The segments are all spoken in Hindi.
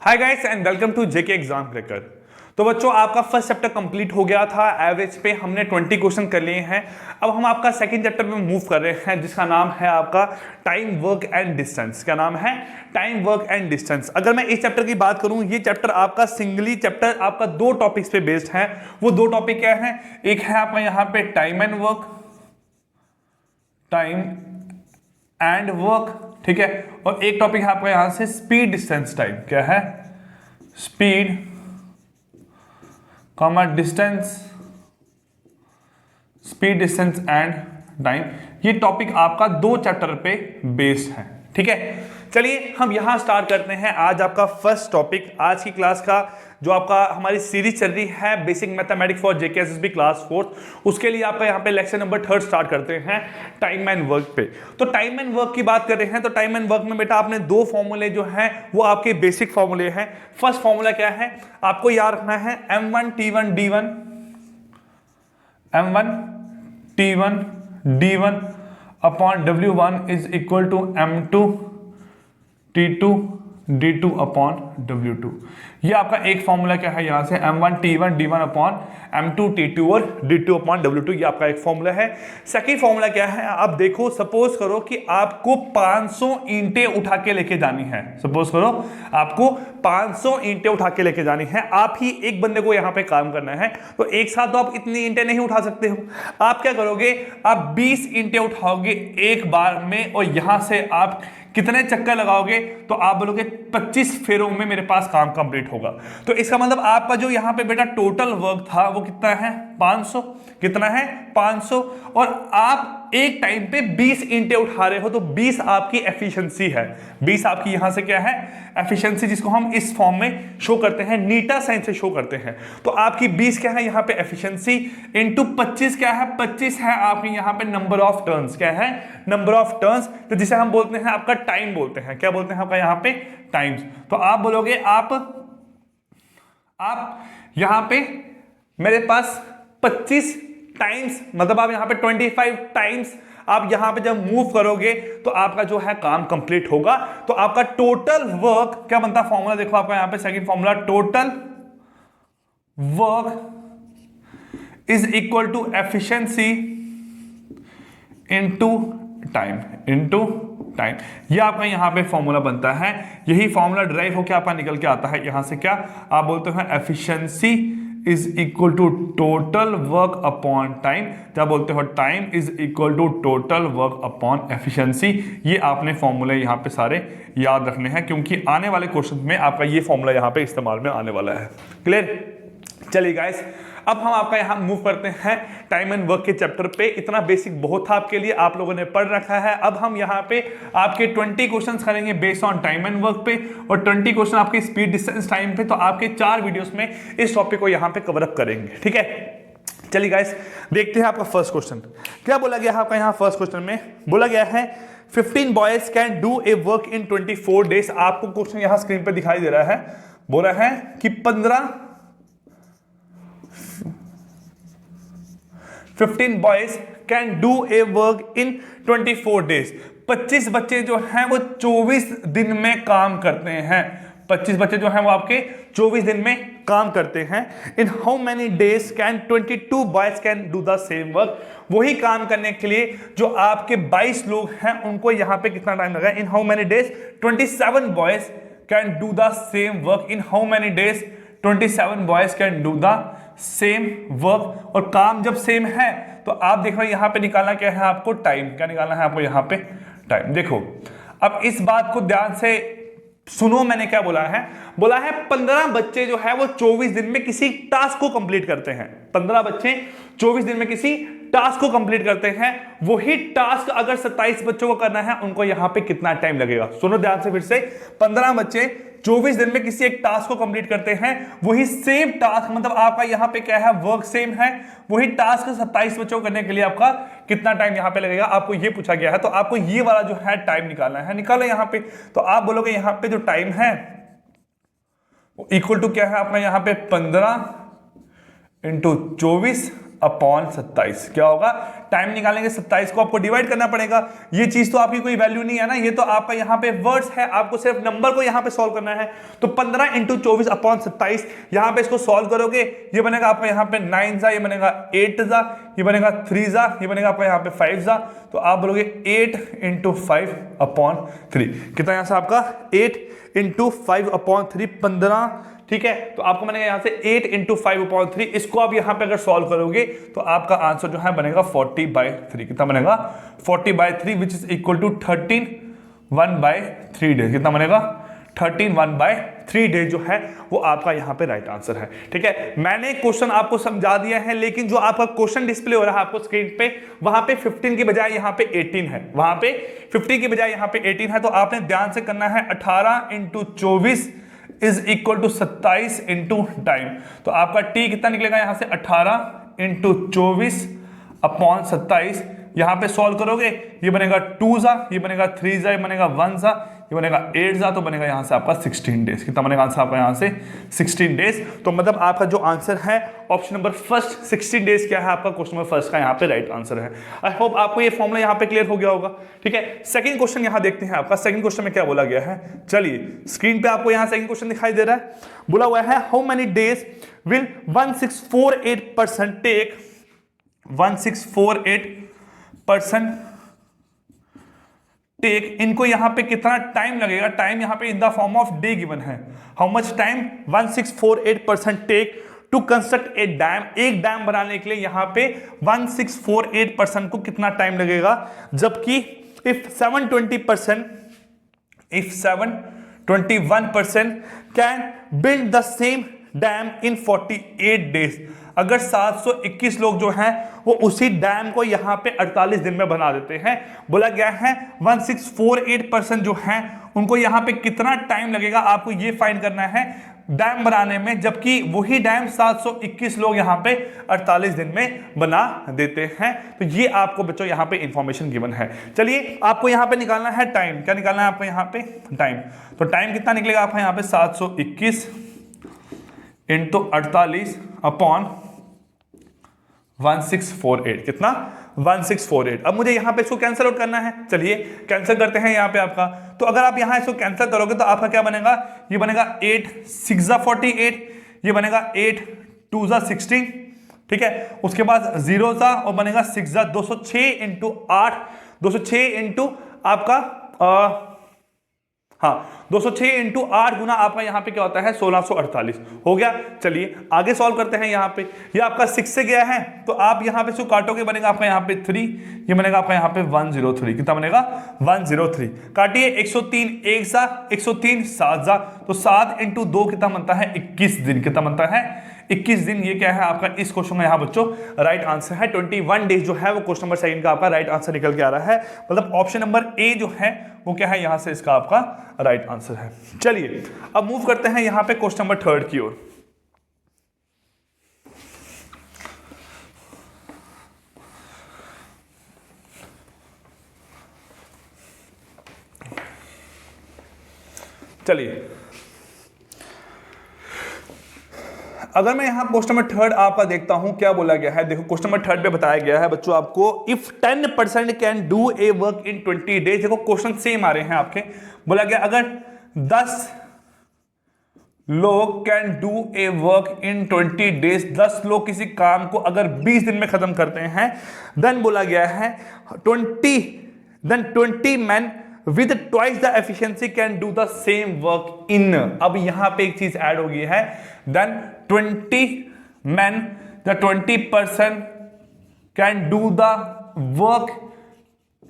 Hi guys and welcome to JK exam cracker. तो बच्चों आपका फर्स्ट चैप्टर कंप्लीट हो गया था। एवरेज पे हमने 20 क्वेश्चन कर लिए हैं। अब हम आपका सेकंड चैप्टर में मूव कर रहे हैं जिसका नाम है आपका टाइम वर्क एंड डिस्टेंस। क्या नाम है? Time work and distance. अगर मैं इस चैप्टर की बात करूं, ये चैप्टर आपका सिंगली चैप्टर आपका दो टॉपिक्स पे बेस्ड है। वो दो टॉपिक क्या है? एक है आपका यहाँ पे time and work, time and work, ठीक है। और एक टॉपिक है आपका यहां से स्पीड डिस्टेंस टाइम। क्या है? Speed comma distance, speed distance and time. ये टॉपिक आपका दो चैप्टर पे बेस्ड है, ठीक है। चलिए हम यहां स्टार्ट करते हैं। आज आपका फर्स्ट टॉपिक, आज की क्लास का जो आपका हमारी सीरीज चल रही है basic mathematics for JK SSB class 4, उसके लिए आपका यहाँ पे लेक्चर नंबर 3 स्टार्ट करते हैं टाइम एंड वर्क पे। तो टाइम एंड वर्क की बात कर रहे हैं तो टाइम एंड वर्क में बेटा आपने दो फॉर्मूले जो हैं वो आपके बेसिक फॉर्मूले हैं। फर्स्ट फॉर्मूला क्या है? आपको याद रखना है m1 t1 d1, m1 t1 d1 upon w1 is equal to m2 t2 d2 upon w2। ये आपका एक फॉर्मूला क्या है यहां से m1 t1 d1 upon m2 t2 और d2 अपॉन w2। ये आपका एक फॉर्मूला है। सेकंड फॉर्मूला क्या है? आप देखो, सपोज करो कि आपको 500 ईंटें उठा के लेके जानी है। सपोज करो आपको 500 ईंटें उठा के लेके जानी है। आप ही एक बंदे को यहां पे काम करना है, तो एक साथ तो आप इतनी ईंटें नहीं उठा सकते हो। आप क्या करोगे? आप 20 ईंटें उठाओगे एक बार में, और यहां से आप कितने चक्कर लगाओगे? तो आप बोलोगे 25 फेरों में मेरे पास काम कंप्लीट होगा। तो इसका मतलब आपका जो यहां पे बेटा टोटल वर्क था वो कितना है? 500। कितना है? 500। और आप एक टाइम पे 20 ईंटें उठा रहे हो, तो 20 आपकी एफिशिएंसी है। 20 आपकी यहां से क्या है? एफिशिएंसी, जिसको हम इस फॉर्म में शो करते हैं, नीटा साइन से शो करते हैं। तो आपकी 20 क्या है यहां पे एफिशिएंसी, इंटू 25 क्या है? 25 है आपकी यहां पे नंबर ऑफ टर्न्स। क्या है? नंबर ऑफ टर्न्स, तो जिसे हम बोलते हैं आपका टाइम बोलते हैं। क्या बोलते हैं आपका यहां पे? टाइम्स। तो आप बोलोगे आप यहां पे मेरे पास 25 टाइम्स, मतलब आप यहां पे 25 टाइम्स आप यहां पे जब मूव करोगे तो आपका जो है काम कंप्लीट होगा। तो आपका टोटल वर्क क्या बनता है? फॉर्मूला देखो आपका यहां पे second formula, total work is equal to efficiency into time. ये आपका यहां पे फॉर्मूला बनता है। यही फॉर्मूला ड्राइव होकर आपका निकल के आता है यहां से। क्या आप बोलते हैं? Efficiency is equal to total work upon time. क्या बोलते हो? Time is equal to total work upon efficiency. ये आपने फॉर्मूले यहां पे सारे याद रखने हैं, क्योंकि आने वाले क्वेश्चन में आपका ये फॉर्मूला यहां पे इस्तेमाल में आने वाला है। क्लियर? चलिए गाइस, अब हम आपका यहां मूव करते हैं टाइम एंड वर्क के चैप्टर पे। इतना बेसिक बहुत था आपके लिए, आप लोगों ने पढ़ रखा है। अब हम यहां पे आपके 20 क्वेश्चंस करेंगे based on time and work पे, और 20 क्वेश्चन आपके स्पीड डिस्टेंस टाइम पे। तो आपके 4 वीडियोस में इस टॉपिक को यहां पे कवर अप करेंगे, ठीक है। चलिए गाइस, देखते हैं आपका फर्स्ट क्वेश्चन क्या बोला गया है। आपका यहां फर्स्ट क्वेश्चन में बोला गया है 15 boys can do a work in 24 days. आपको क्वेश्चन यहां स्क्रीन पे दिखाई दे रहा है। बोला है कि 15 boys can do a work in 24 days. 25 बच्चे जो हैं वो 24 दिन में काम करते हैं। 25 बच्चे जो हैं वो आपके 24 दिन में काम करते हैं। In how many days can 22 boys can do the same work. वही काम करने के लिए जो आपके 22 लोग हैं उनको यहां पे कितना टाइम लगा? In how many days 27 boys can do the same work. In how many days 27 boys can do the same work. और काम जब सेम है तो आप देख रहे हो यहां पे निकालना क्या है आपको? टाइम। क्या निकालना है आपको यहां पे? टाइम। देखो अब इस बात को ध्यान से सुनो, मैंने क्या बोला है? बोला है 15 बच्चे जो है वो 24 दिन में किसी टास्क को कंप्लीट करते हैं। 15 बच्चे 24 दिन में किसी टास्क को कंप्लीट करते हैं। वही टास्क अगर 27 बच्चों को करना है, उनको यहां पे कितना टाइम लगेगा? सुनो ध्यान से फिर से। 15 बच्चे 24 दिन में किसी एक टास्क को कंप्लीट करते हैं। वही सेम टास्क, मतलब आपका यहां पे क्या है? वर्क सेम है। वही टास्क 27 बच्चों को करने के लिए आपका कितना टाइम यहां पे लगेगा? आपको ये पूछा गया है। तो आपको ये वाला जो है टाइम निकालना है। निकालो यहां पे। तो आप बोलोगे यहां पे जो टाइम है वो इक्वल टू क्या है आपका यहां पे? 15 इंटू 24 अपॉन 27। क्या होगा? टाइम निकालेंगे 27 को आपको डिवाइड करना पड़ेगा। ये चीज तो आपकी कोई वैल्यू नहीं है ना, ये तो आपका यहाँ पे वर्ड्स है, आपको सिर्फ नंबर को यहाँ पे सॉल्व करना है। तो 15 इंटू 24 अपॉन 27, यहाँ पे इसको सॉल्व करोगे, ये बनेगा आपका यहाँ पे 9 जा, ये बनेगा 8 जा, ये बनेगा 3 जा, ये बनेगा आपका यहाँ पे 5 जा। तो आप बोलोगे 8 इंटू 5 अपॉन 3, कितना यहाँ से आपका 8 इंटू 5 अपॉन 3 15, ठीक है। तो आपको बनेगा यहां से 8 इंटू 5 अपॉन 3, इसको आप यहां पे अगर सॉल्व करोगे तो आपका आंसर जो है बनेगा 40/3। कितना बनेगा 40/3 which is equal to 13 1/3 days. कितना बनेगा 13 1/3 डेज जो है वो आपका यहां पे राइट आंसर है, ठीक है। मैंने क्वेश्चन आपको समझा दिया है, लेकिन जो आपका क्वेश्चन डिस्प्ले हो रहा है आपको स्क्रीन पे, वहां पे 15 की बजाय यहां पे 18 है, वहां पे 50 की बजाय यहां पे 18 है। तो आपने ध्यान से करना है 18 into 24 is equal to 27 into time. तो आपका टी कितना निकलेगा यहां से 18 इंटू 24 अपॉन 27, यहां पे सॉल्व करोगे ये बनेगा 2 जा, ये बनेगा 3 जा, ये बनेगा 1 जा, ये बनेगा 8 जा, तो बनेगा यहां से आपका 16 डेज। कितना बनेगा आंसर आपका यहां से 16 डेज। तो मतलब आपका जो आंसर है ऑप्शन नंबर फर्स्ट 16 डेज क्या है आपका क्वेश्चन नंबर फर्स्ट का यहां पे राइट आंसर है। आई होप आपको ये फॉर्मूला यहां पे क्लियर हो गया होगा, ठीक है। सेकंड क्वेश्चन यहां देखते हैं आपका, सेकंड क्वेश्चन में क्या बोला गया है, चलिए स्क्रीन पे आपको यहां सेकंड क्वेश्चन दिखाई दे रहा है। बोला हुआ है how many days will 1648% take 1648% take, इनको यहां पे कितना टाइम लगेगा, टाइम यहां पे in the form of day given है। How much time 1648% take to construct a dam, एक डैम बनाने के लिए यहां पे 1648% को कितना टाइम लगेगा, जबकि if 721% can build the same dam in 48 days, अगर 721 लोग जो हैं वो उसी डैम को यहां पे 48 दिन में बना देते हैं। बोला गया है 1648% जो हैं उनको यहां पे कितना टाइम लगेगा, आपको ये फाइंड करना है डैम बनाने में, जबकि वही डैम 721 लोग यहां पे 48 दिन में बना देते हैं। तो ये आपको बच्चों यहां पे इंफॉर्मेशन गिवन है। चलिए आपको यहां पे निकालना है टाइम, क्या निकालना है आपको यहां पे टाइम। तो टाइम कितना निकलेगा आपका यहां पे 721 इंटू 48 अपॉन 1648, कितना 1648। अब मुझे यहां पे इसको कैंसिल आउट करना है, चलिए कैंसिल करते हैं यहां पे आपका। तो अगर आप यहां इसको कैंसिल करोगे तो आपका क्या बनेगा, ये बनेगा 8 6 जा 48, ये बनेगा 8 2 जा 16, ठीक है। उसके बाद 0 जा और बनेगा 6 जा 206 इंटू 8, 206 इंटू आपका 206 इंटू 8 गुना आपका यहां पे क्या होता है 1648 हो गया। चलिए आगे सॉल्व करते हैं। यहां पे ये आपका 6 से गया है तो आप यहां पे इसको काटोगे, बनेगा आपका यहां पे 3, ये बनेगा आपका यहां पे 103, कितना बनेगा 103। काटिए 103 1 सा 103 7 जा, तो 7 इंटू 2 कितना बनता है 21 दिन, कितना बनता है 21 दिन। ये क्या है आपका इस क्वेश्चन का यहां बच्चों राइट आंसर है 21 डेज जो है वो क्वेश्चन नंबर सेकंड का आपका राइट आंसर निकल के आ रहा है। मतलब ऑप्शन नंबर ए जो है वो क्या है यहां से इसका आपका राइट आंसर है। चलिए अब मूव करते हैं यहां पे क्वेश्चन नंबर थर्ड की ओर। चलिए अगर मैं यहां क्वेश्चन नंबर थर्ड आपका देखता हूं क्या बोला गया है। देखो क्वेश्चन नंबर थर्ड पे बताया गया है बच्चों आपको if 10% can do a work in 20 days. देखो क्वेश्चन सेम आ रहे हैं आपके। बोला गया अगर 10 लोग can do a work in 20 days, 10 लोग किसी काम को अगर 20 दिन में खत्म करते हैं, देन बोला गया है 20 man with twice the efficiency can do the same work in। अब यहां पे एक चीज ऐड हो गई है, then 20 men, the 20% can do the work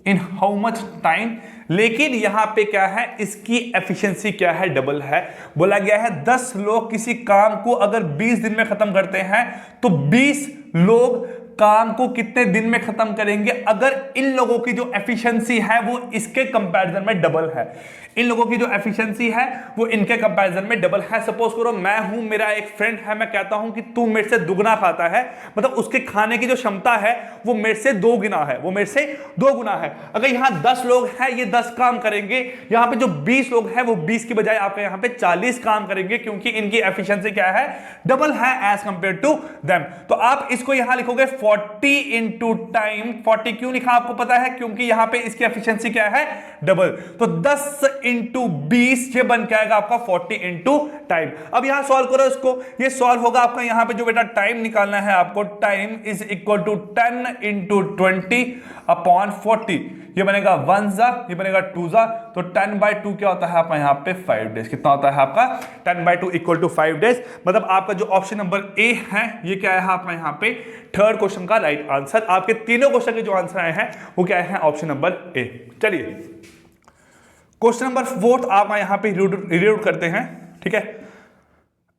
in how much time। लेकिन यहां पे क्या है इसकी एफिशिएंसी क्या है डबल है। बोला गया है 10 लोग किसी काम को अगर 20 दिन में खत्म करते हैं तो 20 लोग काम को कितने दिन में खत्म करेंगे अगर इन लोगों की जो एफिशिएंसी है वो इसके कंपैरिजन में डबल है। इन लोगों की जो एफिशिएंसी है वो इनके कंपैरिजन में डबल है। सपोज करो मैं हूं, मेरा एक फ्रेंड है, मैं कहता हूं कि तू मेरे से दुगना खाता है, मतलब उसके खाने की जो क्षमता है वो मेरे से 2 गुना है, वो मेरे से 2 गुना है। अगर यहां 10 लोग हैं, ये 10 काम करेंगे, यहां पे जो 20 लोग हैं वो 20 की बजाय आपके यहां पे 40 काम करेंगे, क्योंकि इनकी एफिशिएंसी क्या है, डबल है एज कंपेयर टू देम। तो आप इसको यहां लिखोगे 40 इंटू टाइम। 40 क्यों लिखा आपको पता है, क्योंकि यहां पे इसकी एफिशिएंसी क्या है, डबल। तो 10 इंटू 20 ये बन के आएगा आपका 40 इंटू टाइम। अब यहां सॉल्व करो इसको, ये सॉल्व होगा आपका यहां पे जो बेटा टाइम निकालना है आपको, time is equal to 10 into 20 upon 40। ये बनेगा 1 जा, ये बनेगा 2 जा, तो 10/2 क्या होता है आपका यहाँ पे 5 डेज। कितना होता है आपका 10/2 इक्वल टू 5 डेज। मतलब आपका जो ऑप्शन नंबर ए है ये क्या है आपका यहाँ पे थर्ड क्वेश्चन का राइट आंसर। आपके तीनों क्वेश्चन के जो आंसर आए हैं वो क्या है, ऑप्शन नंबर ए। चलिए क्वेश्चन नंबर 4 आप यहाँ पे रीड करते हैं, ठीक है।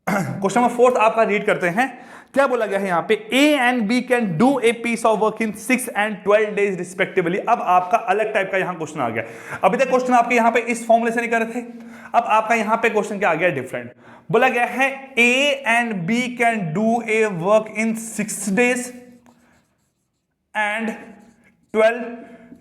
क्वेश्चन नंबर 4 आपका रीड करते हैं। क्या बोला गया है यहाँ पे, A and B can do a piece of work in 6 and 12 days respectively. अब आपका अलग टाइप का यहाँ क्वेश्चन आ गया। अभी तक क्वेश्चन आपके यहाँ पे इस फॉर्मूले से नहीं कर रहे थे, अब आपका यहाँ पे क्वेश्चन क्या आ गया, डिफरेंट। बोला गया है A and B can do a work in 6 days and 12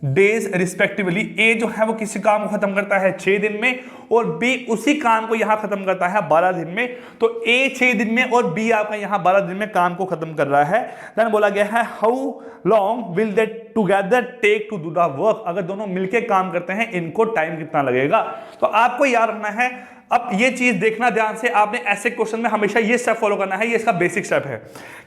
days respectively. A जो है वो किसी काम को खत्म करता है 6 दिन में और बी उसी काम को यहां खत्म करता है 12 दिन में। तो ए 6 दिन में और बी आपका यहां 12 दिन में काम को खत्म कर रहा है। देन बोला गया है how long will they together take to do the work. अगर दोनों मिलकर काम करते हैं इनको टाइम कितना लगेगा। तो आपको याद रखना है, अब ये चीज देखना ध्यान से, आपने ऐसे क्वेश्चन में हमेशा ये स्टेप फॉलो करना है, ये इसका बेसिक स्टेप है।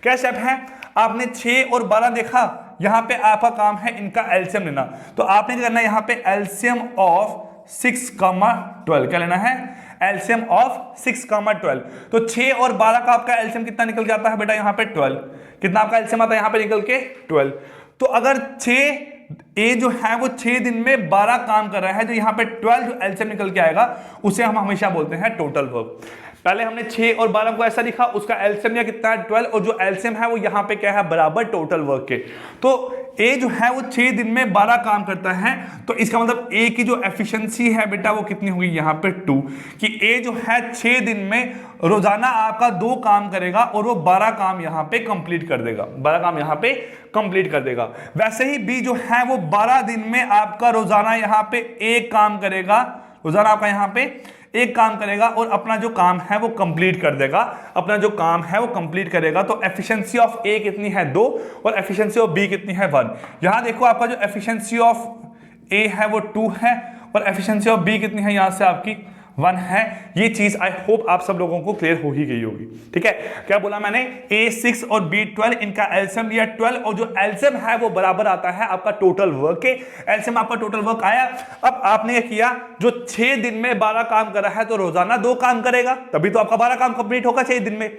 क्या स्टेप है, आपने 6 और 12 देखा, यहां पे आपका काम है इनका एलसीएम लेना। तो आपने क्या करना है, यहां पे एलसीएम ऑफ 6,12 क्या लेना है, एलसीएम ऑफ 6,12। तो 6 और 12 का आपका एलसीएम कितना निकल जाता है बेटा, यहां पे 12। कितना आपका एलसीएम आता है यहां पे निकल के 12। तो अगर 6 ए जो है वो 6 दिन में 12 काम कर रहा है, तो यहां पे 12 जो एलसीएम निकल के आएगा उसे हम हमेशा बोलते हैं टोटल वर्क। पहले हमने 6 और 12 को ऐसा लिखा, उसका एलसीएम या कितना है 12, और जो एलसीएम है वो यहां पे क्या है, बराबर टोटल वर्क के। तो ए जो है वो 6 दिन में 12 काम करता है, तो इसका मतलब ए की जो एफिशिएंसी है बेटा वो कितनी होगी यहां पे 2, कि ए जो है 6 दिन में रोजाना आपका 2 काम करेगा और वो 12 काम यहां पे कंप्लीट कर देगा, 12 काम यहां पे कंप्लीट कर देगा। वैसे ही बी जो है वो 12 दिन में आपका रोजाना यहां पे 1 काम करेगा, रोजाना आपका यहां पे 1 काम करेगा और अपना जो काम है वो कंप्लीट कर देगा, अपना जो काम है वो कंप्लीट करेगा। तो एफिशिएंसी ऑफ ए कितनी है 2 और एफिशिएंसी ऑफ बी कितनी है 1। यहां देखो आपका जो एफिशिएंसी ऑफ ए है वो 2 है और एफिशिएंसी ऑफ बी कितनी है, यहां से आपकी 1 है। ये चीज आई होप आप सब लोगों को क्लियर हो ही गई होगी, ठीक है। क्या बोला मैंने, ए 6 और बी 12, इनका एलसीएम लिया 12 और जो एलसीएम है वो बराबर आता है आपका टोटल वर्क के। एलसीएम आपका टोटल वर्क आया। अब आपने क्या किया, जो 6 दिन में 12 काम कर रहा है तो रोजाना 2 काम करेगा, तभी तो आपका 12 काम कंप्लीट होगा 6 दिन में।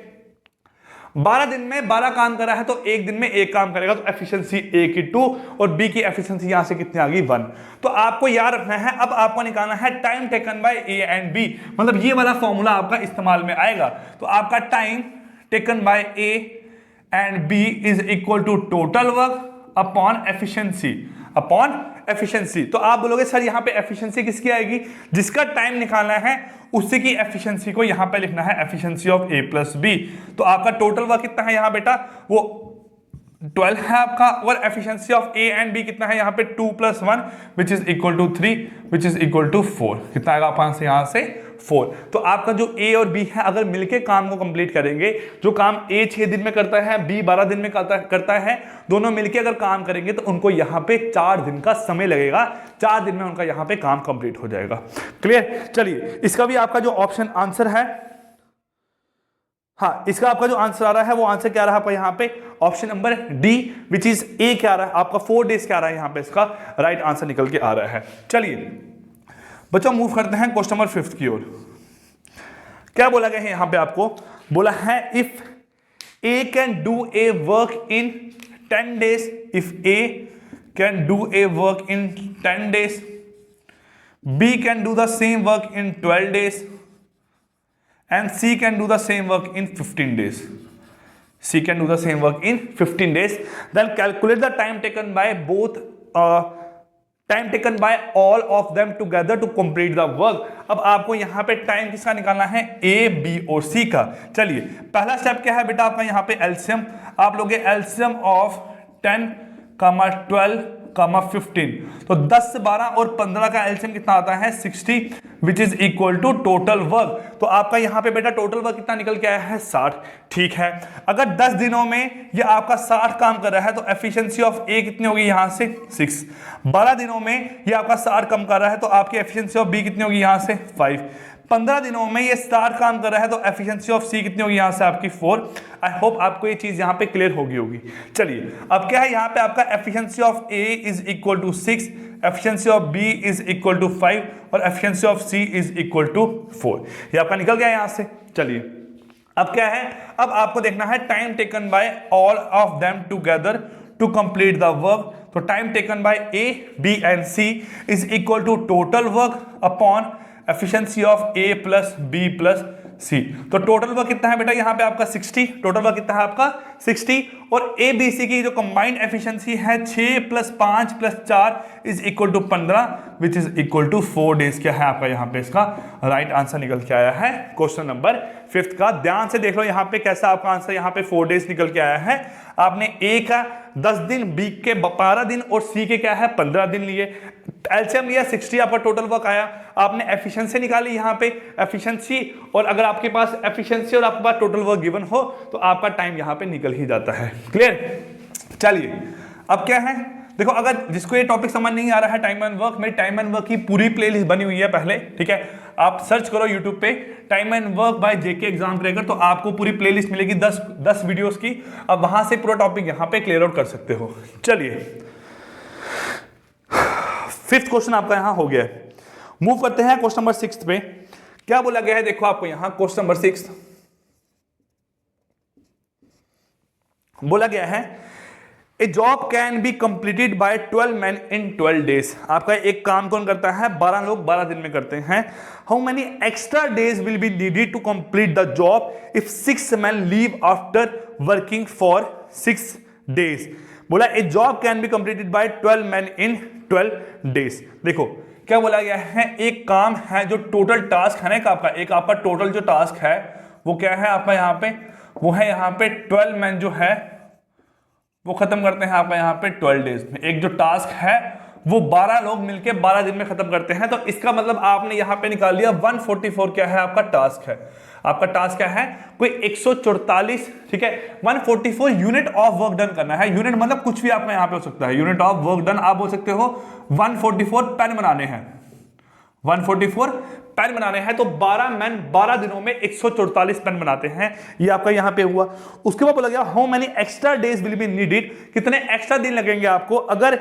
12 दिन में 12 काम कर रहा है तो 1 दिन में 1 काम करेगा, तो एफिशिएंसी ए की 2 और बी की एफिशिएंसी यहां से कितनी आ गई 1। तो आपको याद रखना है, अब आपको निकालना है time taken by A and B, मतलब ये वाला फॉर्मूला आपका इस्तेमाल में आएगा। तो आपका time taken by A and B is equal to total work upon efficiency. तो आप बोलोगे सर यहाँ पे एफिशिएंसी किसकी आएगी, जिसका टाइम निकालना है उसी की एफिशिएंसी को यहाँ पे लिखना है, efficiency of A plus B. तो आपका टोटल वर्क कितना है यहाँ बेटा, वो 12 है आपका, और efficiency of A and B कितना है यहाँ पे 2 + 1 which is equal to 3 which is equal to 4। कितना आएगा आपका यहाँ से 4। तो आपका जो ए और बी है अगर मिलके काम को कंप्लीट करेंगे, जो काम ए 6 दिन में करता है बी 12 दिन में करता है, दोनों मिलके अगर काम करेंगे तो उनको यहाँ पे 4 दिन का समय लगेगा, 4 दिन में उनका यहाँ पे काम कंप्लीट हो जाएगा। क्लियर। चलिए इसका भी आपका जो ऑप्शन आंसर है, हाँ इसका आपका जो आंसर आ रहा है वो आंसर क्या रहा आपका यहाँ पे, option number D which is a क्या आ रहा है आपका 4 डेज क्या आ रहा है यहाँ पे, इसका राइट आंसर निकल के आ रहा है। चलिए बच्चों मूव करते हैं क्वेश्चन नंबर 5 की ओर। क्या बोला गया है यहां पे, आपको बोला है if A can do a work in 10 days, if A can do a work in 10 days, B can do the same work in 12 days and C can do the same work in 15 days. C can do the same work in 15 days. Then calculate the time taken by both time taken by all of them together to complete the work. अब आपको यहां पे टाइम किसका निकालना है, ए, बी और सी का। चलिए पहला स्टेप क्या है बेटा आपका, यहां पे एलसीएम आप लोगे, एलसीएम ऑफ 10, 12, 15। तो 10, 12 और 15 का एलसीएम कितना आता है 60, which is equal to total work. तो आपका यहां पे बेटा टोटल वर्क कितना निकल के आया है 60। ठीक है, अगर 10 दिनों में ये आपका 60 काम कर रहा है तो एफिशिएंसी ऑफ ए कितनी होगी यहां से 6। 12 दिनों में ये आपका 60 कम कर रहा है तो आपकी एफिशिएंसी ऑफ बी कितनी होगी यहां से 5। 15 दिनों में ये 60 काम कर रहा है तो एफिशिएंसी ऑफ सी कितनी होगी यहां से आपकी 4। आई होप आपको ये चीज यहां पे क्लियर होगी। चलिए अब क्या है यहां पे आपका efficiency of A is equal to 6, efficiency of B is equal to 5 और efficiency of C is equal to 4। ये आपका निकल गया यहां से। चलिए अब क्या है, अब आपको देखना है time taken by all of them together to complete the work. तो time taken by A, B and C is equal to total work upon efficiency of A plus B plus C. तो टोटल वर्क कितना है बेटा यहाँ पे आपका 60, टोटल वर्क कितना है आपका 60 और ए बी सी की जो कंबाइंड एफिशिएंसी है 6 + 5 + 4 is equal to 15 which is equal to 4 days. क्या है आपका यहाँ पे इसका राइट आंसर निकल के आया है क्वेश्चन नंबर 5 का। ध्यान से देख लो यहाँ पे कैसा आपका आंसर यहाँ पे 4 डेज निकल के आया है। आपने ए का 10 दिन, बी के 12 दिन और सी के क्या है 15 दिन लिए। एलसीएम लिया 60, आपका टोटल वर्क आया। आपने एफिशिएंसी निकाली यहाँ पे एफिशिएंसी, और अगर आपके पास एफिशिएंसी और आपके पास टोटल वर्क गिवन हो तो आपका टाइम यहाँ पे निकल ही जाता है। क्लियर। चलिए अब क्या है, देखो अगर जिसको ये टॉपिक समझ नहीं आ रहा है टाइम एंड वर्क, मेरी टाइम एंड वर्क की पूरी प्लेलिस्ट बनी हुई है पहले, ठीक है। आप सर्च करो यूट्यूब पे time and work by JK exam cracker, तो आपको पूरी प्लेलिस्ट मिलेगी 10 वीडियोस की। अब वहां से पूरा टॉपिक यहां पे क्लियर आउट कर सकते हो। चलिए 5th क्वेश्चन आपका यहां हो गया है। मूव करते हैं क्वेश्चन नंबर 6 पे। क्या बोला गया है देखो आपको यहां क्वेश्चन नंबर 6 बोला गया है ए job can be completed by 12 men in 12 days। आपका एक काम कौन करता है 12 लोग 12 दिन में करते हैं। How many extra days will be needed to complete the job if 6 men leave after working for 6 days। बोला a job can be completed by 12 men in 12 days। देखो क्या बोला गया है, एक काम है जो टोटल टास्क है ना आपका, एक आपका टोटल जो टास्क है वो क्या है आपका यहाँ पे, वो है यहाँ पे 12 men जो है वो खत्म करते हैं आपका यहाँ पे 12 डेज में। एक जो टास्क है वो 12 लोग मिलके 12 दिन में खत्म करते हैं। तो इसका मतलब आपने यहाँ पे निकाल लिया 144 क्या है आपका टास्क है। आपका टास्क क्या है, कोई 144, ठीक है 144 यूनिट ऑफ वर्क डन करना है। यूनिट मतलब कुछ भी आपका यहाँ पे हो सकता है। यूनिट ऑफ वर्क डन आप बोल सकते हो 144 पेन बनाने हैं, 144 पेन बनाने हैं। तो 12 men 12 दिनों में 144 पेन बनाते हैं। ये आपका यहां पे हुआ। उसके बाद बोला गया how many extra days will be needed, कितने एक्स्ट्रा दिन लगेंगे आपको अगर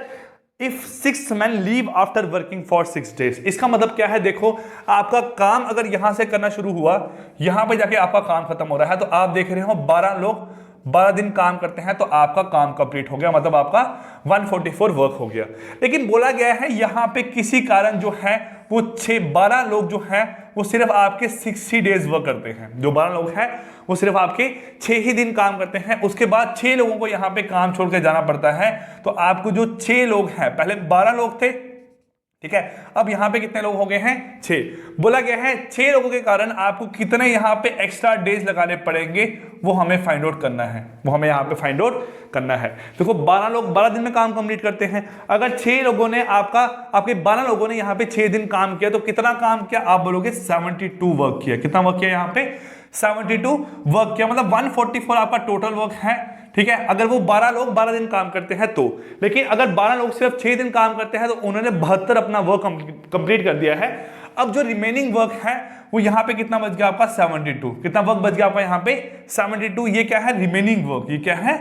if 6 men leave after working for 6 days। इसका मतलब क्या है, देखो आपका काम अगर यहां से करना शुरू हुआ, यहां पे जाके आपका काम खत्म हो रहा है। तो आप देख रहे हो 12 लोग 12 दिन काम करते हैं तो आपका काम कंप्लीट हो गया, मतलब आपका 144 वर्क हो गया। लेकिन बोला गया है यहां पे किसी कारण जो है वो 12 लोग जो हैं वो सिर्फ आपके 60 डेज वर्क करते हैं। जो 12 लोग हैं वो सिर्फ आपके 6 ही दिन काम करते हैं। उसके बाद 6 लोगों को यहां पे काम छोड़ के जाना पड़ता है। तो आपको जो 6 लोग हैं, पहले 12 लोग थे, ठीक है, अब यहां पे कितने लोग हो गए हैं 6। बोला गया है 6 लोगों के कारण आपको कितने यहां पे एक्स्ट्रा डेज लगाने पड़ेंगे वो हमें फाइंड आउट करना है, वो हमें यहां पे फाइंड आउट करना है। देखो 12 लोग 12 दिन में काम कंप्लीट करते हैं। अगर 6 लोगों ने आपके 12 लोगों ने यहां पे 6 दिन काम किया तो कितना काम किया, आप बोलोगे 72 वर्क किया। कितना वर्क किया यहां पे 72 वर्क किया, मतलब 144 आपका टोटल वर्क है, ठीक है। अगर वो 12 लोग 12 दिन काम करते हैं तो, लेकिन अगर 12 लोग सिर्फ 6 दिन काम करते हैं तो उन्होंने 72 अपना वर्क कंप्लीट कर दिया है। अब जो रिमेनिंग वर्क है वो यहां पे कितना बच गया आपका 72। कितना वर्क बच गया आपका यहां पे 72। ये क्या है रिमेनिंग वर्क, ये क्या है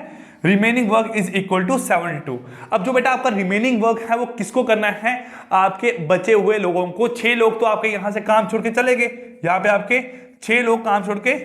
remaining work is equal to 72। अब जो बेटा आपका रिमेनिंग वर्क है वो किसको करना है, आपके बचे हुए लोगों को। 6 लोग तो आपके यहां से काम छोड़ के चले गए, यहां पे आपके 6 लोग काम छोड़ के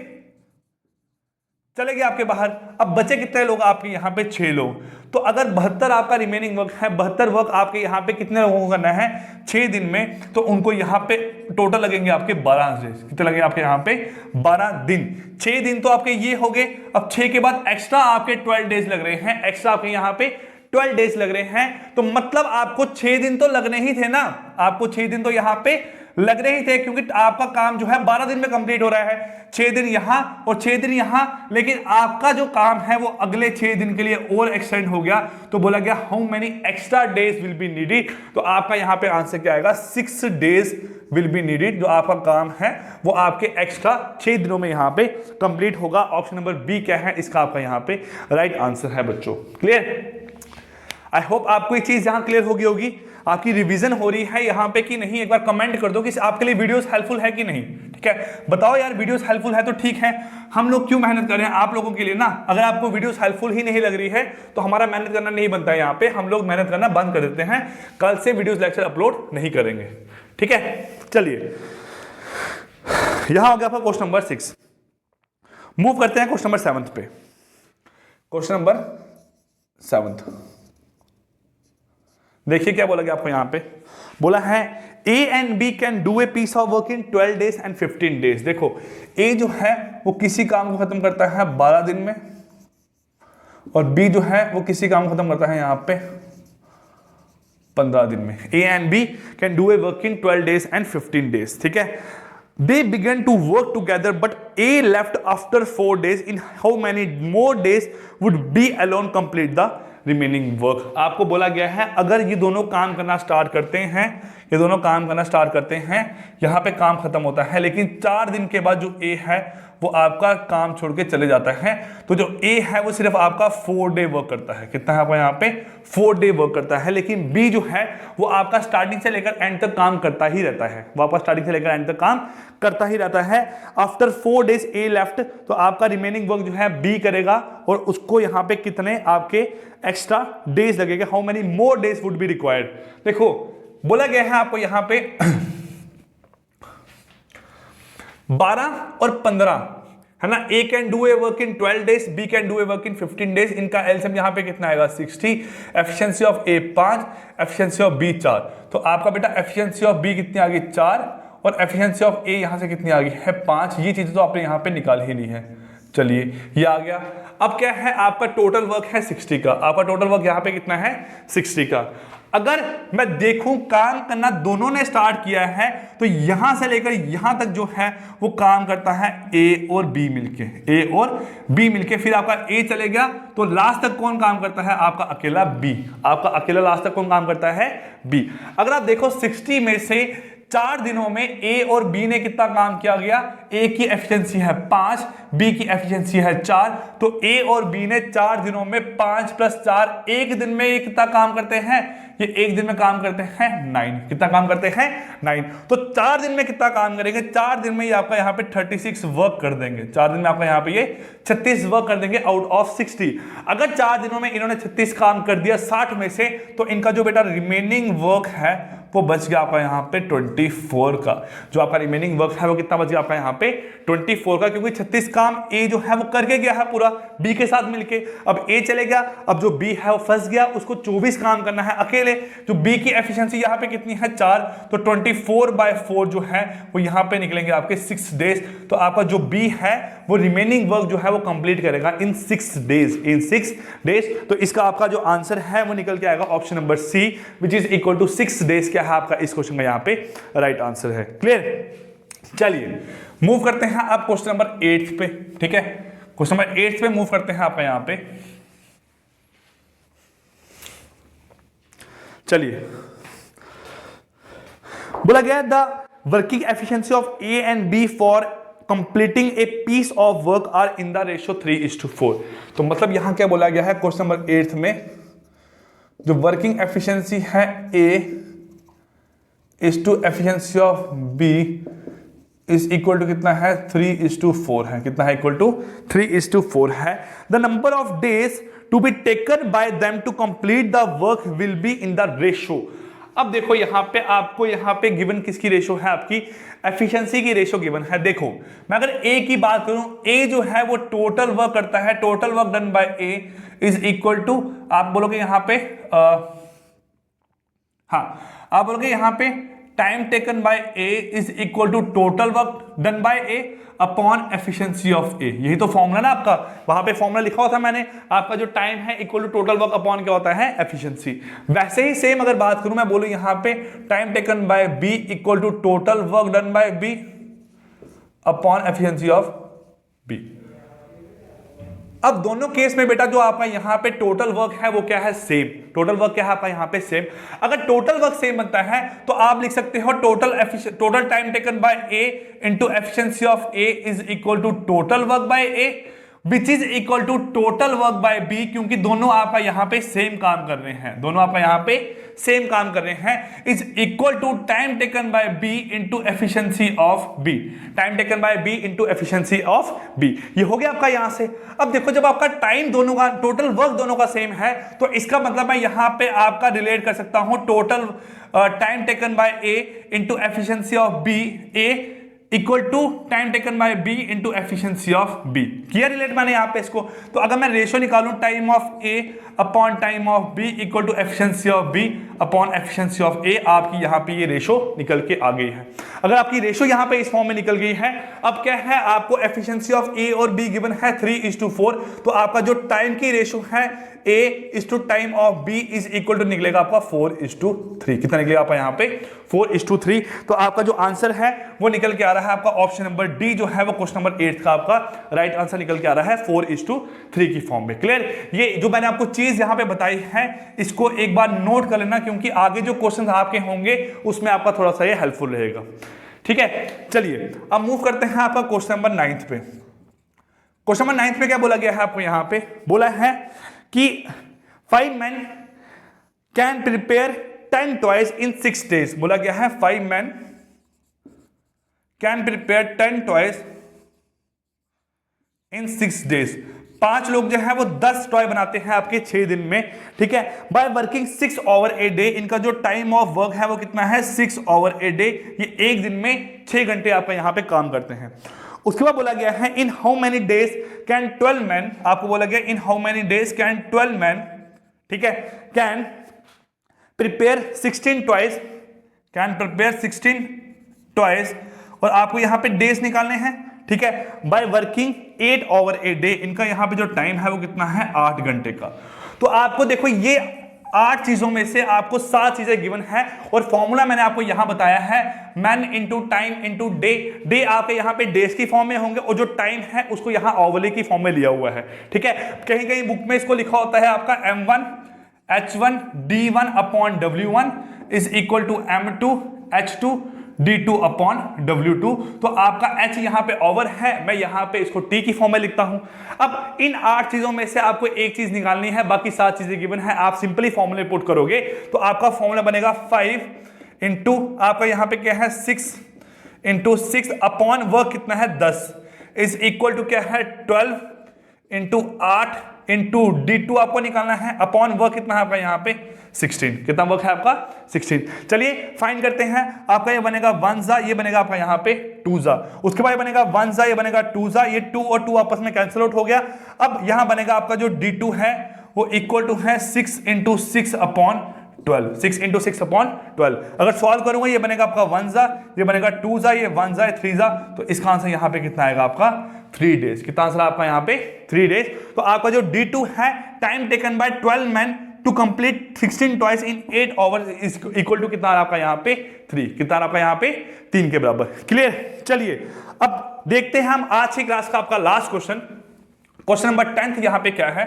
चले गए आपके बाहर। अब बचे कितने लोग आपके यहाँ पे 6 लोग। तो अगर 72 आपका रिमेनिंग वर्क है, 72 वर्क आपके यहाँ पे कितने लोगों को करना है 6 दिन में, तो उनको यहाँ पे टोटल लगेंगे आपके 12 दिन। कितने लगेंगे आपके यहाँ पे 12 दिन। 6 दिन तो आपके ये हो गए। अब 6 के बाद एक्स्ट्रा आपके 12 डेज लग रहे हैं, एक्स्ट्रा आपके यहाँ पे 12 डेज लग रहे हैं, तो मतलब आपको 6 दिन तो लगने ही थे ना, आपको 6 दिन तो यहां पे लग रहे ही थे, क्योंकि आपका काम जो है 12 दिन में कंप्लीट हो रहा है, 6 दिन यहां और 6 दिन यहां, लेकिन आपका जो काम है वो अगले 6 दिन के लिए और एक्सटेंड हो गया, तो बोला गया how many extra days will be needed, तो आपका यहां पे आंसर क्या आएगा, 6 डेज विल बी नीडेड, जो आपका काम है वो आपके एक्स्ट्रा 6 दिनों में यहां पे कंप्लीट होगा। ऑप्शन नंबर बी क्या है, इसका आपका यहां पे राइट आंसर है बच्चों। क्लियर? आई होप आपको एक चीज यहां क्लियर होगी, आपकी रिवीजन हो रही है यहां पे कि नहीं, एक बार कमेंट कर दो कि आपके लिए वीडियोस हेल्पफुल है कि नहीं। ठीक है, बताओ यार, वीडियोस हेल्पफुल है तो ठीक है, हम लोग क्यों मेहनत कर रहे हैं आप लोगों के लिए ना। अगर आपको वीडियोस हेल्पफुल ही नहीं लग रही है तो हमारा मेहनत करना नहीं बनता है, यहाँ पे हम लोग मेहनत करना बंद कर देते हैं, कल से वीडियोस लेक्चर अपलोड नहीं करेंगे। ठीक है, चलिए यहां हो गया आपका क्वेश्चन नंबर 6। मूव करते हैं क्वेश्चन नंबर 7 पे। क्वेश्चन नंबर 7 देखिए क्या बोला गया आपको, यहां पे बोला है A and B can do a piece of work in 12 days and 15 days. देखो A जो है वो किसी काम को खत्म करता है 12 दिन में, और B जो है वो किसी काम को खत्म करता है यहां पे 15 दिन में। A and B can do a work in 12 days and 15 days. ठीक है, they began to work together but A left after 4 days. In how many more days would B alone complete the remaining work? आपको बोला गया है अगर ये दोनों काम करना स्टार्ट करते हैं, ये दोनों काम करना स्टार्ट करते हैं, यहाँ पे काम खत्म होता है, लेकिन 4 दिन के बाद जो A है वो आपका काम छोड़ के चले जाता है, तो जो A है वो सिर्फ आपका 4 डे वर्क करता है। कितना है आपका यहाँ पे 4 डे वर्क करता है, लेकिन B जो है वो आपका स्टार्टिंग से लेकर एंड तक काम करता ही रहता है, वो आपका स्टार्टिंग से लेकर एंड तक काम करता ही रहता है। आफ्टर 4 डेज A लेफ्ट, तो आपका रिमेनिंग वर्क जो है B करेगा, और उसको यहाँ पे कितने आपके एक्स्ट्रा डेज लगेगा, how many more days would be required. देखो बोला गया है आपको यहाँ पे 12 और 15 है ना, A can do a work in 12 days, B can do a work in 15 days, इनका एलसीएम यहां पे कितना आएगा 60, efficiency of A 5, efficiency of B 4, तो आपका बेटा एफिशिएंसी ऑफ B कितनी आ गई 4, और एफिशिएंसी ऑफ A यहां से कितनी आ गई है 5। ये चीजें तो आपने यहां पे निकाल ही ली है। चलिए ये आ गया। अब क्या है आपका टोटल वर्क है 60 का, आपका टोटल वर्क यहां पे कितना है 60 का। अगर मैं देखूं काम करना दोनों ने स्टार्ट किया है, तो यहां से लेकर यहां तक जो है वो काम करता है A और B मिलके, A और B मिलके, फिर आपका A चले गया तो लास्ट तक कौन काम करता है आपका अकेला B, आपका अकेला लास्ट तक कौन काम करता है B। अगर आप देखो 60 में से 4 दिनों में A और B ने कितना काम किया गया, A की एफिशिएंसी है 5, B की एफिशिएंसी है 4, तो A और B ने 4 दिनों में 5 + 4, एक दिन में ये कितना काम करते हैं, ये एक दिन में काम करते हैं 9। कितना काम करते हैं 9। तो 4 दिन में कितना काम करेंगे, 4 दिन में ये आपका यहाँ पे 36 वर्क कर देंगे, 4 दिन में आपका यहाँ पे ये 36 वर्क कर देंगे आउट ऑफ 60। अगर 4 दिनों में इन्होंने 36 काम कर दिया 60 में से, तो इनका जो बेटा रिमेनिंग वर्क है वो बच गया आपका यहाँ पे 24 का। जो आपका रिमेनिंग वर्क है वो कितना बच गया आपका यहाँ पे 24 का, क्योंकि 36 काम A जो है वो करके गया है पूरा B के साथ मिलके। अब A चले गया, अब जो B है वो फंस गया, उसको 24 काम करना है अकेले। जो B की एफिशिएंसी यहाँ पे कितनी है 4, तो 24/4 जो है वो यहाँ पे निकलेंगे आपके 6 डेज। तो आपका जो B है वो रिमेनिंग वर्क जो है वो कंप्लीट करेगा इन 6 डेज, इन 6 डेज। तो इसका आपका जो आंसर है वो निकल के आएगा option number C, which is equal to 6 days. क्या है आपका इस क्वेश्चन का यहाँ पे राइट आंसर है। क्लियर? चलिए मूव करते हैं आप क्वेश्चन नंबर 8 पे। ठीक है, क्वेश्चन नंबर 8 पे मूव करते हैं आपका यहाँ पे। चलिए बोला गया the working efficiency of A and B for completing a piece of work are in the ratio 3:4। तो मतलब यहां क्या बोला गया है क्वेश्चन नंबर 8 में, जो वर्किंग एफिशिएंसी है A is to efficiency of B is equal to कितना है 3:4 है। कितना है इक्वल टू 3:4 है। The number of days to be taken by them to complete the work will be in the ratio. अब देखो यहां पे आपको यहां पे गिवन किसकी रेशो है, आपकी एफिशिएंसी की रेशो गिवन है। देखो मैं अगर A की बात करूं, A जो है वो टोटल वर्क करता है, total work done by A is equal to, आप बोलोगे यहां पे आप बोलोगे यहां पे time taken by A is equal to total work done by A upon efficiency of A. यही तो फॉर्मूला ना आपका, वहां पे फॉर्मूला लिखा हुआ था मैंने, आपका जो टाइम है equal to total work upon क्या होता है, एफिशिएंसी। वैसे ही सेम अगर बात करूं मैं, बोलूं यहां पे time taken by B equal to total work done by B upon efficiency of B. अब दोनों केस में बेटा जो आपका यहां पे टोटल वर्क है वो क्या है, सेम। टोटल वर्क क्या है आपका यहां पे, सेम। अगर टोटल वर्क सेम बनता है तो आप लिख सकते हो total time taken by A into efficiency of A is equal to total work by A which is equal to total work by B, क्योंकि दोनों आपका यहां पे सेम काम कर रहे हैं, दोनों आपका यहां पे सेम काम कर रहे हैं, is equal to time taken by B into efficiency of B. Time taken by B into efficiency of B, ये हो गया आपका यहां से। अब देखो जब आपका टाइम दोनों का, टोटल वर्क दोनों का सेम है, तो इसका मतलब मैं यहां पे आपका रिलेट कर सकता हूं total time taken by A into efficiency of B, A equal to time taken by B into efficiency of B. किया रिलेट मैंने यहां पे इसको। तो अगर मैं रेशियो निकालूं time of A upon time of B equal to efficiency of B upon efficiency of A, आपकी यहां पे ये रेशियो निकल के आ गई है। अगर आपकी रेशियो यहां पे इस फॉर्म में निकल गई है, अब क्या है, आपको एफिशिएंसी ऑफ ए और बी गिवन है 3:4, तो आपका जो टाइम की रेशियो है A is to time of B is equal to निकलेगा आपका 4:3। कितना निकलेगा आपका यहां पे, 4:3। तो आपका जो आंसर है वो निकल के आ रहा है आपका ऑप्शन नंबर डी, जो है वो क्वेश्चन नंबर 8 का आपका राइट आंसर निकल के आ रहा है 4:3 की फॉर्म में। क्लियर? ये जो मैंने आपको चीज यहां पे बताई है इसको एक बार नोट कर लेना, क्योंकि आगे जो क्वेश्चन आपके होंगे उसमें आपका थोड़ा सा ये हेल्पफुल रहेगा। ठीक है, चलिए अब मूव करते हैं आपका क्वेश्चन नंबर 9 पे। क्वेश्चन नंबर 9 पे क्या बोला गया है आपको, यहां पे बोला है कि 5 men can prepare 10 toys in 6 days। बोला गया है 5 men can prepare 10 toys in 6 days। 5 लोग जो है वो 10 टॉय बनाते हैं आपके 6 दिन में। ठीक है, by working 6 hours a day। इनका जो टाइम ऑफ वर्क है वो कितना है, 6 hours a day। ये एक दिन में 6 घंटे आपका यहां पे काम करते हैं। उसके बाद बोला गया है in how many days can 12 men, आपको बोला गया in how many days can 12 men, ठीक है, can prepare 16 toys, can prepare 16 toys, और आपको यहां पे डेज निकालने हैं। ठीक है, by working 8 hours a day। इनका यहां पे जो टाइम है वो कितना है, 8 घंटे का। तो आपको देखो ये 8 चीजों में से आपको 7 चीजें गिवन है, और फॉर्मूला मैंने आपको यहां बताया है man into time into day. Day आपके यहां पे डेज की फॉर्म में होंगे, और जो टाइम है उसको यहां ओवरले की फॉर्म में लिया हुआ है। ठीक है, कहीं कहीं बुक में इसको लिखा होता है आपका M1 H1 D1 upon W1 is equal to M2 H2 D2 upon W2। तो आपका H यहां पे ओवर है, मैं यहां पे इसको T की फॉर्म में लिखता हूं। अब इन 8 चीजों में से आपको एक चीज निकालनी है, बाकी 7 चीजें गिवन है। आप सिंपली फॉर्मूले पुट करोगे तो आपका फॉर्मूला बनेगा 5 इंटू आपका यहां पे क्या है 6 इंटू 6 अपॉन वर्क कितना है 10 इज इक्वल टू क्या है 12 इंटू 8 इंटू D2 आपको निकालना है, अपॉन वर्क कितना है आपका यहाँ पे 16। कितना वर्क है आपका 16। चलिए फाइंड करते हैं। आपका ये बनेगा 1 जा, ये बनेगा आपका यहाँ पे 2 जा, उसके बाद ये बनेगा 1 जा, ये बनेगा 2 जा, ये 2 और 2 आपस में कैंसिल आउट हो गया। अब यहां बनेगा आपका जो D2 है वो इक्वल टू है 6 इंटू 6 अपॉन 12, 6 इंटू 6 अपॉन 12। अगर सॉल्व करूंगा ये बनेगा आपका 1 जा, ये बनेगा 2 जा, ये 1 जा, 3 जा, तो इसका आंसर यहाँ पे कितना आएगा आपका 3 डेज। कितना आंसर आपका यहाँ पे 3 डेज। तो आपका जो D2 है time taken by 12 men to complete 16 toys in 8 hours equal to कितना आपका यहाँ पे 3। कितना आपका यहाँ पे 3 के बराबर। क्लियर? चलिए अब देखते हैं हम आज की क्लास का आपका लास्ट क्वेश्चन, क्वेश्चन नंबर 10 यहाँ पे क्या है।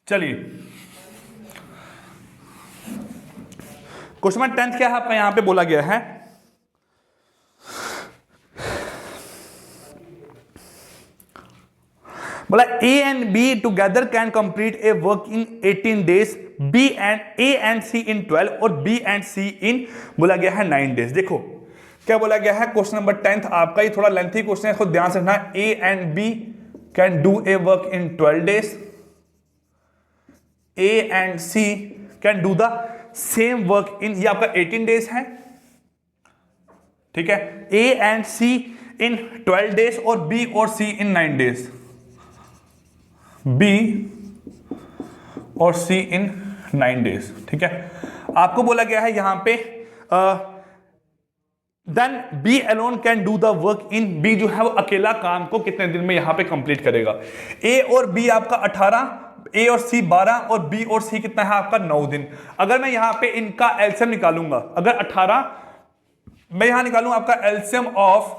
चलिए क्वेश्चन नंबर 10 क्या है आपका यहां पे बोला गया है, बोला A and B together can complete a work in 18 days, A and C in 12 और B and C in बोला गया है 9 days। देखो क्या बोला गया है, क्वेश्चन नंबर 10 आपका ये थोड़ा लेंथी क्वेश्चन है, इसको ध्यान से रखना। A and B can do a work in 12 days, A and C can do the same work in, ये आपका 18 days है। ठीक है, A and C in 12 days और B और C in 9 days, B और C in 9 डेज। ठीक है, आपको बोला गया है यहां पे then B alone can do the work in, B जो है वो अकेला काम को कितने दिन में यहां पे कंप्लीट करेगा। ए और बी आपका 18, ए और सी 12 और बी और सी कितना है आपका 9 दिन। अगर मैं यहां पे इनका एलसीएम निकालूंगा, अगर 18 मैं यहां निकालूंगा आपका एलसीएम ऑफ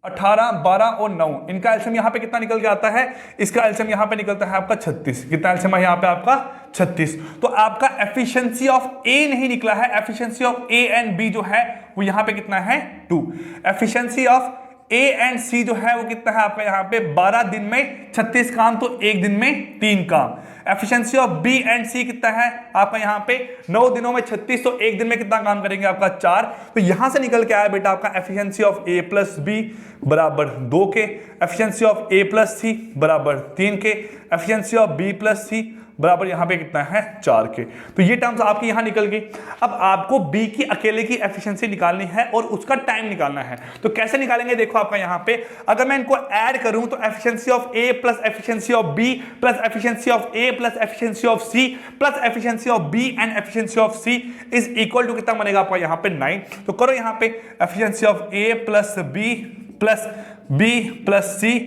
18, 12 और 9, इनका एलसीएम यहां पे कितना निकल के आता है, इसका एलसीएम यहां पे निकलता है आपका 36। कितना एलसीएम है यहां पे आपका 36। तो आपका एफिशिएंसी ऑफ ए नहीं निकला है, efficiency of A and B जो है वो यहां पे कितना है 2। Efficiency of A and C जो है वो कितना है आपका यहां पे 12 दिन में 36 काम, तो एक दिन में 3 काम। एफिशिएंसी ऑफ बी एंड सी कितना है आपका यहां पे 9 दिनों में 36, तो एक दिन में कितना काम करेंगे आपका 4। तो यहां से निकल के आया बेटा आपका efficiency of A plus B बराबर 2 के, efficiency of A plus C बराबर 3 के, efficiency of B plus C बराबर यहां पे कितना है 4 के। तो ये टर्म्स आपकी यहां निकल गई। अब आपको बी की अकेले की एफिशिएंसी निकालनी है और उसका टाइम निकालना है। तो कैसे निकालेंगे, देखो आपका यहां पे अगर मैं इनको ऐड करूं तो efficiency of A plus efficiency of B plus efficiency of A plus efficiency of C plus efficiency of B and efficiency of C is equal to कितना बनेगा आपका यहां पे 9। तो करो यहां पे efficiency of A plus B plus C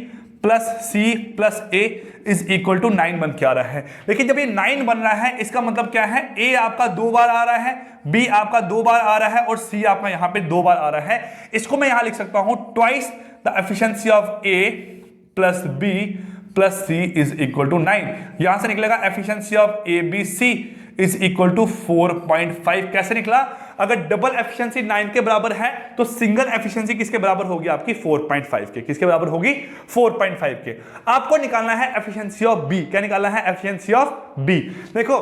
plus C plus A is equal to 9 बन के आ रहा है। लेकिन जब ये 9 बन रहा है इसका मतलब क्या है, ए आपका 2 बार आ रहा है, बी आपका 2 बार आ रहा है और सी आपका यहां पे 2 बार आ रहा है। इसको मैं यहां लिख सकता हूं twice the efficiency of A plus B plus C is equal to 9। यहां से निकलेगा efficiency of A B C is equal to 4.5। कैसे निकला, अगर डबल एफिशिएंसी 9 के बराबर है तो सिंगल एफिशिएंसी किसके बराबर होगी आपकी 4.5 के। किसके बराबर होगी 4.5 के। आपको निकालना है एफिशिएंसी ऑफ बी। क्या निकालना है, एफिशिएंसी ऑफ बी। देखो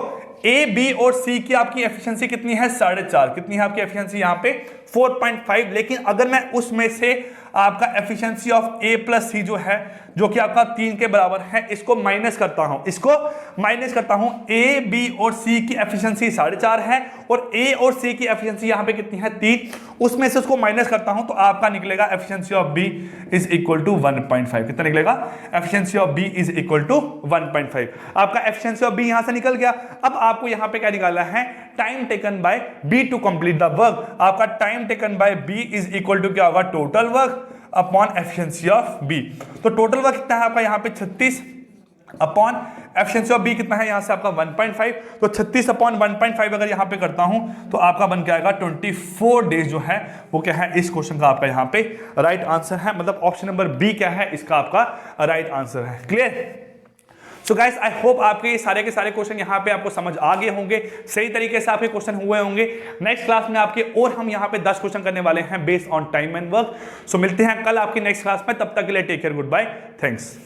ए बी और सी की आपकी एफिशिएंसी कितनी है 4.5। कितनी है आपकी एफिशिएंसी यहां पे 4.5। लेकिन अगर मैं उसमें से आपका एफिशिएंसी ऑफ ए प्लस सी जो है जो कि आपका 3 के बराबर है, इसको माइनस करता हूं, ए बी और सी की एफिशिएंसी 4.5 है और ए और सी की एफिशिएंसी यहां पे कितनी है 3, उसमें से उसको माइनस करता हूं तो आपका निकलेगा efficiency of B is equal to 1.5। कितना निकलेगा, efficiency of B is equal to 1.5। आपका एफिशिएंसी ऑफ बी यहां से निकल गया। अब आपको यहां पे क्या निकालना है, time taken by B to complete the work. आपका time taken by B is equal to क्या होगा, total work upon efficiency of B. तो टोटल वर्क कितना है आपका यहां पे 36 अपॉन एफिशिएंसी ऑफ बी कितना है यहां से आपका 1.5। तो 36 अपॉन 1.5 अगर यहां पे करता हूं तो आपका बन के आएगा 24 डेज जो है वो क्या है, इस क्वेश्चन का आपका यहां पे राइट आंसर है। मतलब ऑप्शन नंबर बी क्या है, इसका आपका राइट आंसर है। Clear. So guys I hope आपके ये सारे के सारे क्वेश्चन यहाँ पे आपको समझ आ गए होंगे, सही तरीके से आपके क्वेश्चन हुए होंगे। नेक्स्ट क्लास में आपके और हम यहाँ पे 10 क्वेश्चन करने वाले हैं based on time and work. So मिलते हैं कल आपकी नेक्स्ट क्लास में, तब तक के लिए take care, goodbye, thanks.